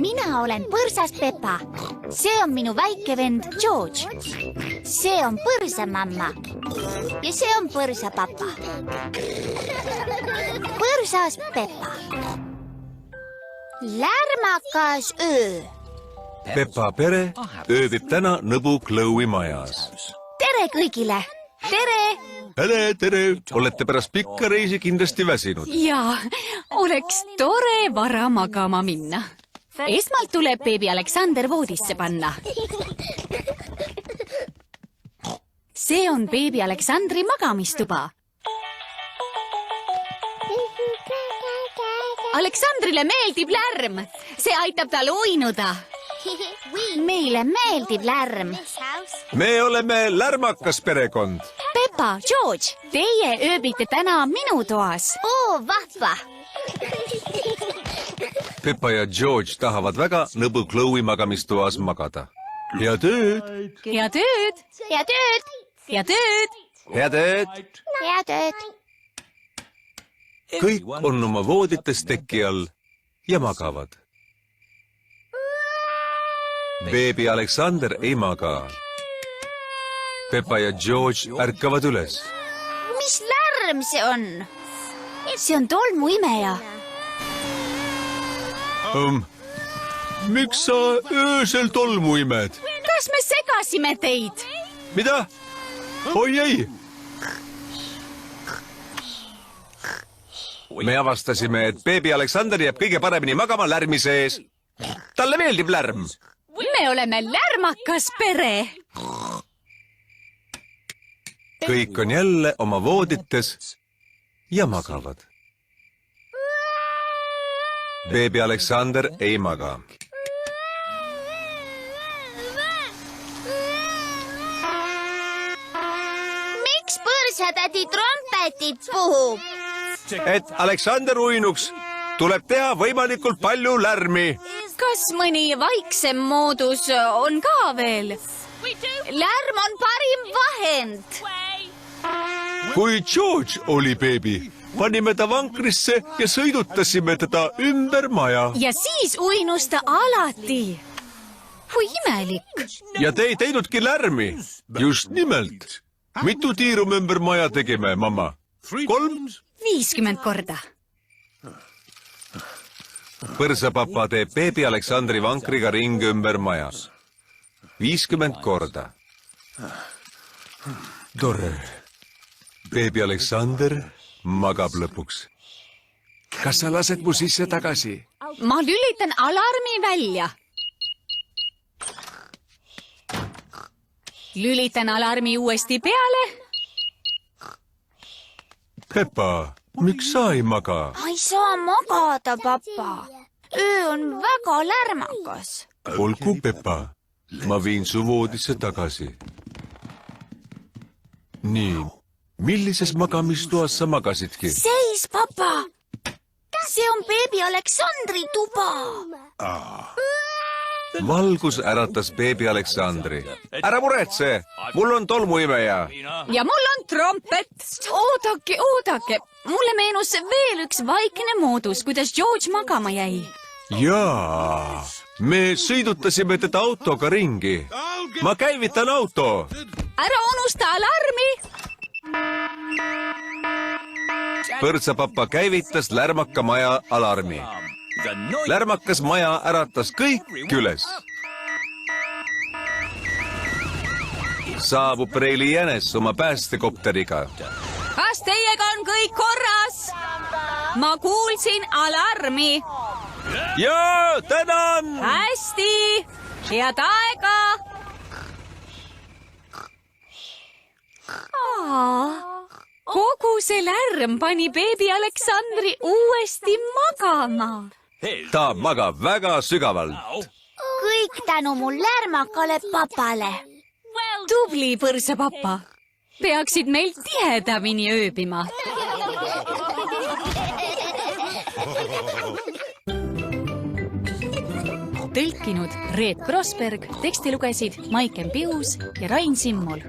Mina olen põrsas Peppa. See on minu väike vend George. See on põrsamamma. Ja see on põrsapapa. Põrsas Peppa. Lärmakas öö. Peppa pere ööbib täna Nõbu Chloe majas. Tere kõigile! Tere! Tere! Olete pärast pikka reisi kindlasti väsinud. Jaa, oleks tore vara magama minna. Esmalt tuleb beebi Aleksander voodisse panna. See on beebi Aleksandri magamistuba. Aleksandrile meeldib lärm. See aitab tal uinuda. Meile meeldib lärm. Me oleme lärmakas perekond. Peppa, George, teie ööbite täna minu toas. Oo, vahva! Peppa ja George tahavad väga Nõbu Chloe magamistoas magada. Head ööd! Head ööd! Head ööd! Head ööd! Head ööd! Head ööd! Kõik on oma voodites teki all ja magavad. Beebi Aleksander ei maga. Peppa ja George ärkavad üles. Mis lärm see on? See on tolmuimeja. Miks sa öösel tolmu imed? Kas me segasime teid? Mida? Oi ei! Me avastasime, et beebi Aleksander jääb kõige paremini magama lärmi sees. Talle meeldib lärm. Me oleme lärmakas pere. Kõik on jälle oma voodites ja magavad. Beebi Aleksander ei maga. Miks põrsatädi trompetit puhub? Et Aleksander uinuks, tuleb teha võimalikult palju lärmi. Kas mõni vaiksem moodus on ka veel? Lärm on parim vahend. Kui George oli beebi, panime ta vankrisse ja sõidutasime teda ümber maja. Ja siis uinus ta alati. Kui imelik. Ja te ei teinudki lärmi. Just nimelt. Mitu tiirum ümber maja tegime, mamma? 3? 50 korda. Põrsapapa teeb beebi Aleksandri vankriga ring ümber majas. 50 korda. Tore. Beebi Aleksander magab lõpuks. Kas sa lased mu sisse tagasi? Ma lülitan alarmi välja. Lülitan alarmi uuesti peale. Peppa, miks sa ei maga? Ma ei saa magada, papa. Öö on väga lärmakas. Olgu, Peppa. Ma viin su voodisse tagasi. Nii, millises magamistoas sa magasidki? Seis, papa. See on beebi Aleksandri tuba. Valgus äratas beebi Aleksandri. Ära muretse, mul on tolmuimeja. Ja mul on trompet. Oodake. Mulle meenus veel üks vaikne moodus, kuidas George magama jäi. Jaa, me sõidutasime teda autoga ringi. Ma käivitan auto. Ära unusta alarmi. Põrsapapa käivitas lärmaka maja alarmi. Lärmakas maja äratas kõik üles. Saabub Reili Jänes oma päästekopteriga. Kas teiega on kõik korras? Ma kuulsin alarmi. Jaa, tänan! Hästi, head aega. Kogu see lärm pani beebi Aleksandri uuesti magama. Ta magab väga sügavalt. Kõik tänu mu lärmakale papale. Tubli põrsapapa. Peaksid meil tihedamini ööbima. Tõlkinud Reet Prosberg, teksti lugesid Maiken Pius ja Rain Simmul.